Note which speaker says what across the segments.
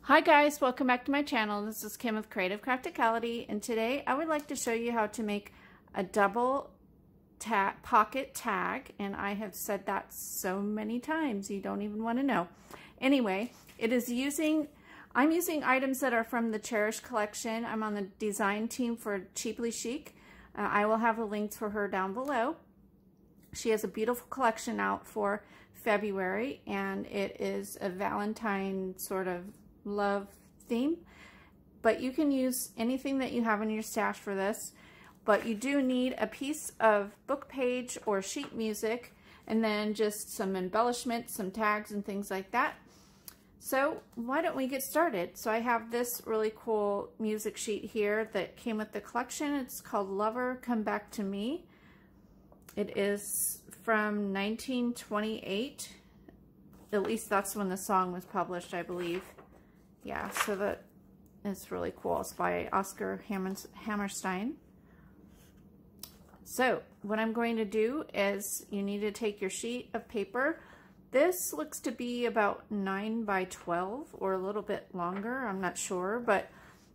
Speaker 1: Hi guys, welcome back to my channel. This is Kim with Creative Crafticality, and today I would like to show you how to make a double pocket tag, and I have said that so many times you don't even want to know. Anyway, I'm using items that are from the Cherish collection. I'm on the design team for Cheaply Chic. I will have the links for her down below. She has a beautiful collection out for February, and it is a Valentine sort of love theme, but you can use anything that you have in your stash for this. But you do need a piece of book page or sheet music, and then just some embellishments, some tags and things like that. So why don't we get started? So I have this really cool music sheet here that came with the collection. It's called Lover Come Back to Me. It is from 1928. At least that's when the song was published, I believe. Yeah, so that is really cool. It's by Oscar Hammerstein. So what I'm going to do is you need to take your sheet of paper. This looks to be about 9 by 12 or a little bit longer. I'm not sure, but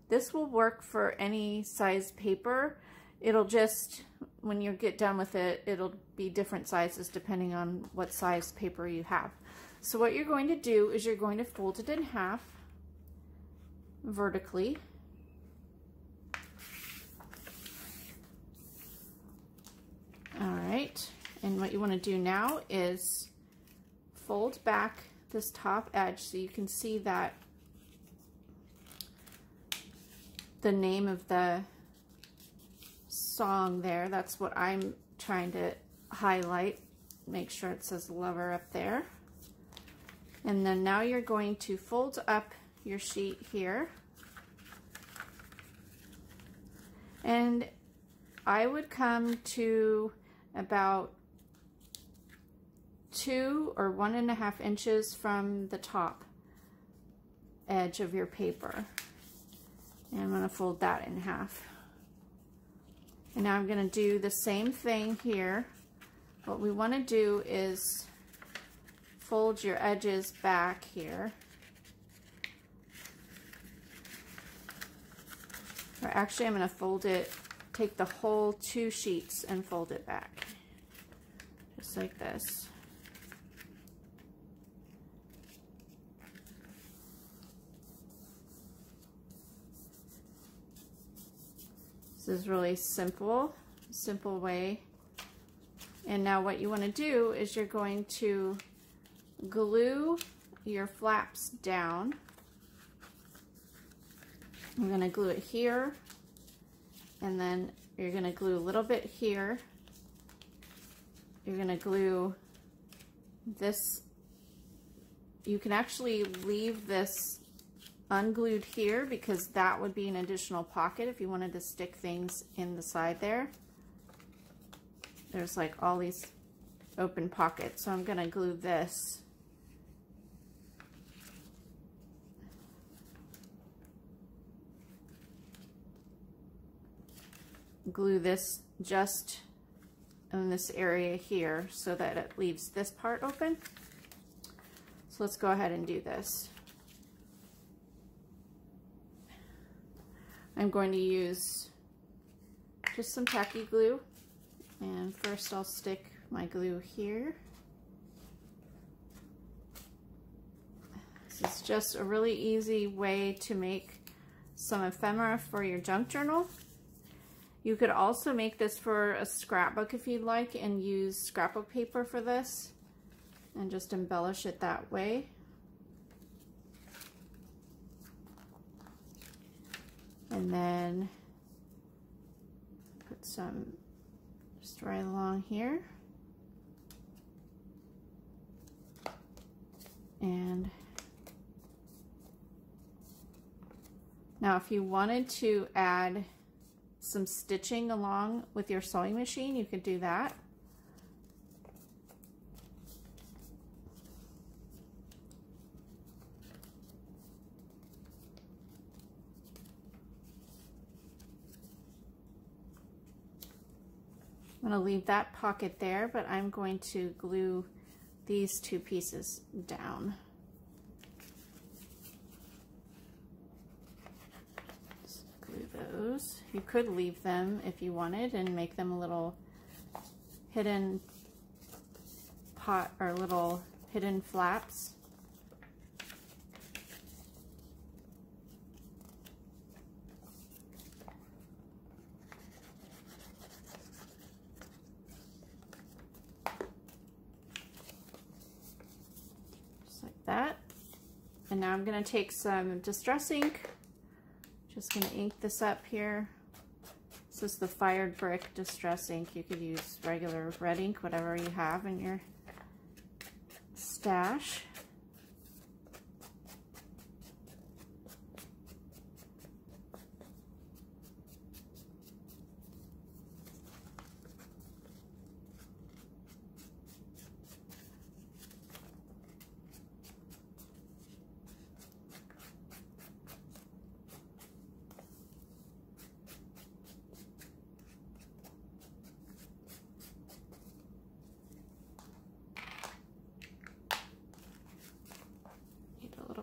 Speaker 1: this will work for any size paper. It'll just, when you get done with it, it'll be different sizes depending on what size paper you have. So what you're going to do is you're going to fold it in half vertically. All right, and what you want to do now is fold back this top edge so you can see that the name of the song there, that's what I'm trying to highlight. Make sure it says Lover up there. And then now you're going to fold up your sheet here, and I would come to about 2 or 1.5 inches from the top edge of your paper, and I'm going to fold that in half. And now I'm going to do the same thing here. What we want to do is fold your edges back here. Or actually, I'm going to fold it, take the whole 2 sheets and fold it back. Just like this. This is really simple way. And now what you want to do is you're going to glue your flaps down. I'm going to glue it here, and then you're going to glue a little bit here. You're going to glue this. You can actually leave this unglued here because that would be an additional pocket if you wanted to stick things in the side there. There's like all these open pockets, so I'm going to glue this. Glue this just in this area here so that it leaves this part open. So let's go ahead and do this. I'm going to use just some tacky glue, and first I'll stick my glue here. This is just a really easy way to make some ephemera for your junk journal. You could also make this for a scrapbook if you'd like, and use scrapbook paper for this and just embellish it that way. And then put some just right along here. And now if you wanted to add some stitching along with your sewing machine, you could do that. I'm going to leave that pocket there, but I'm going to glue these 2 pieces down. glue those. You could leave them if you wanted and make them a little hidden pot or little hidden flaps. Just like that. And now I'm going to take some Distress ink. Just going to ink this up here. This is the Fired Brick Distress ink. You could use regular red ink, whatever you have in your stash.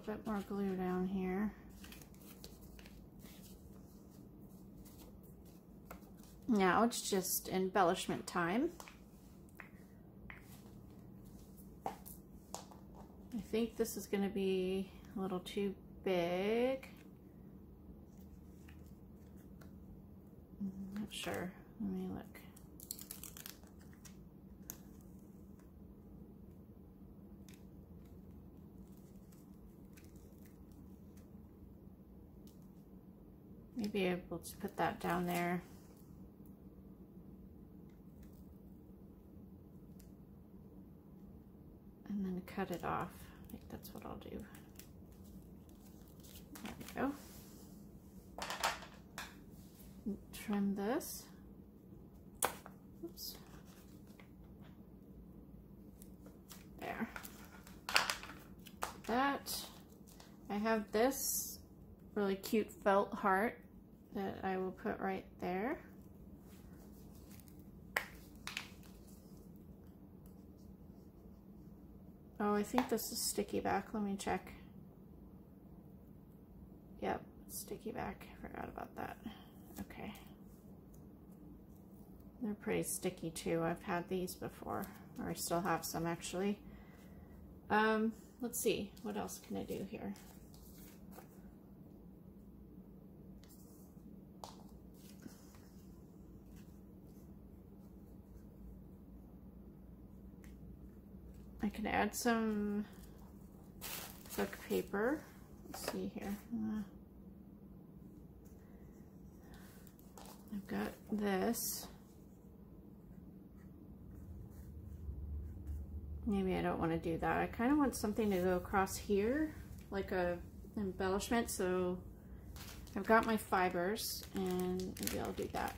Speaker 1: Bit more glue down here. Now it's just embellishment time. I think this is going to be a little too big. I'm not sure. Let me look. Maybe able to put that down there. And then cut it off. I think that's what I'll do. There we go. Trim this. Oops. There. That. I have this really cute felt heart that I will put right there. Oh, I think this is sticky back. Let me check. Yep, sticky back. I forgot about that. Okay. They're pretty sticky too. I've had these before, or I still have some actually. Let's see, what else can I do here? I can add some book paper. Let's see here. I've got this. Maybe I don't want to do that. I kind of want something to go across here, like a embellishment. So I've got my fibers, and maybe I'll do that.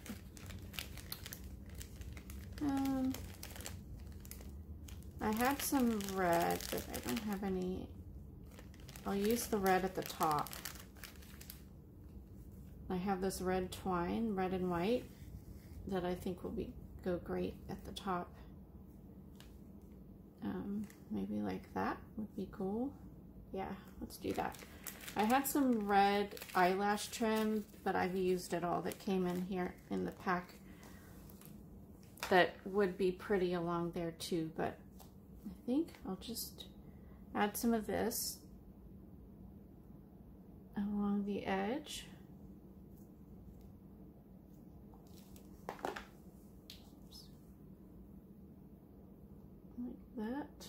Speaker 1: I had some red, but I don't have any. I'll use the red at the top. I have this red twine, red and white, that I think will go great at the top. Maybe like that would be cool. Yeah, let's do that. I had some red eyelash trim, but I've used it all that came in here in the pack. That would be pretty along there too, but I think I'll just add some of this along the edge. Like that.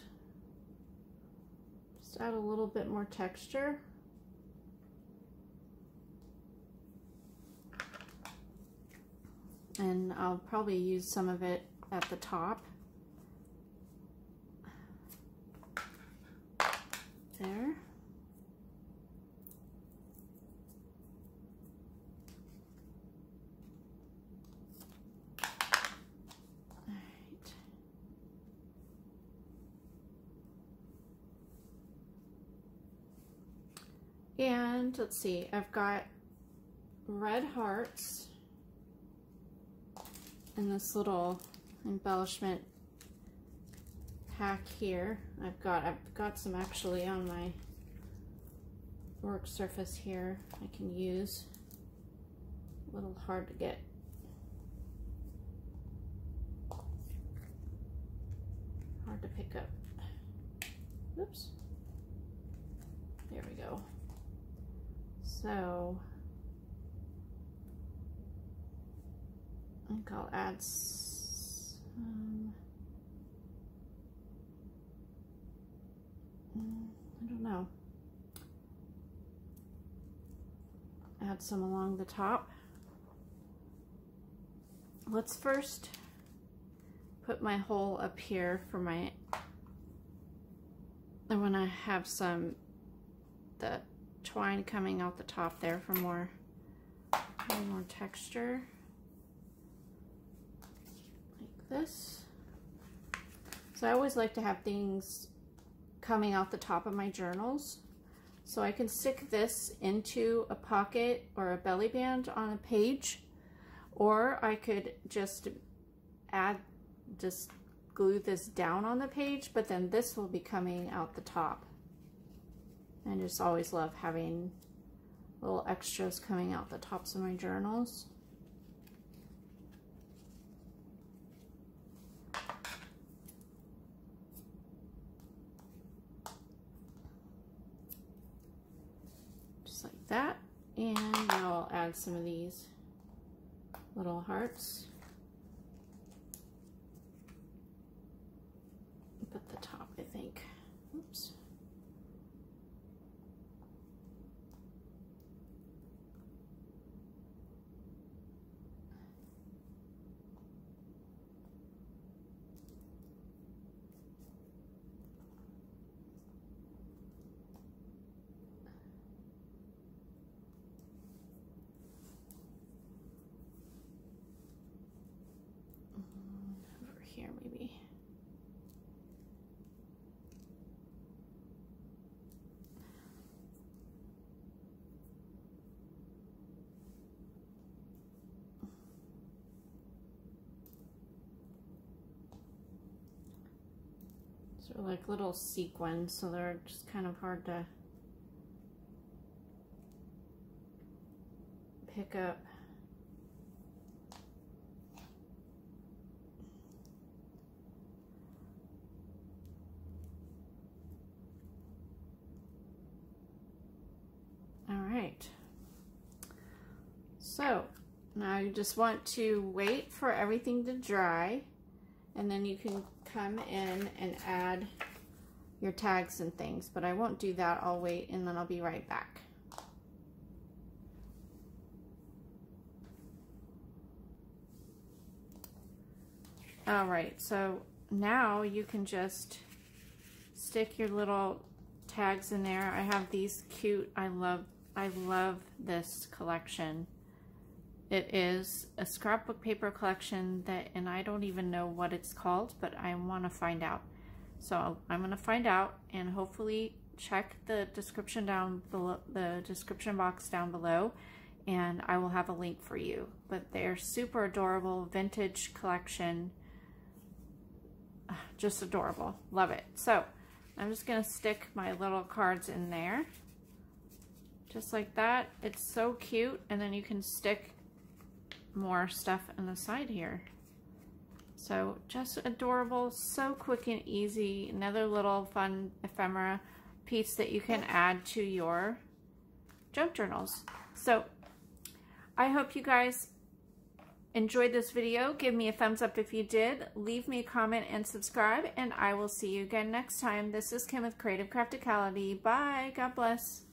Speaker 1: Just add a little bit more texture. And I'll probably use some of it at the top. There. Alright. And let's see, I've got red hearts in this little embellishment pack here. I've got some actually on my work surface here I can use. a little hard to get. Hard to pick up. Oops. There we go. So I think I'll add some, I don't know. Add some along the top. Let's first put my hole up here for my, I want to have some, the twine coming out the top there for more texture. Like this. So I always like to have things coming out the top of my journals. So I can stick this into a pocket or a belly band on a page, or I could just glue this down on the page, but then this will be coming out the top. I just always love having little extras coming out the tops of my journals. Like that, and now I'll add some of these little hearts up at the top, I think. Oops. Here maybe. So like little sequins, so they're just kind of hard to pick up. So now you just want to wait for everything to dry, and then you can come in and add your tags and things, but I won't do that. I'll wait and then I'll be right back. All right, so now you can just stick your little tags in there. I have these cute, I love this collection. It is a scrapbook paper collection and I don't even know what it's called, but I want to find out. So I'm going to find out, and hopefully check the description down below, the description box down below, and I will have a link for you. But they're super adorable, vintage collection. Just adorable. Love it. So I'm just going to stick my little cards in there. Just like that. It's so cute. And then you can stick more stuff on the side here. So just adorable, so quick and easy. Another little fun ephemera piece that you can add to your junk journals. So I hope you guys enjoyed this video. Give me a thumbs up if you did. Leave me a comment and subscribe, and I will see you again next time. This is Kim with Creative Crafticality. Bye. God bless.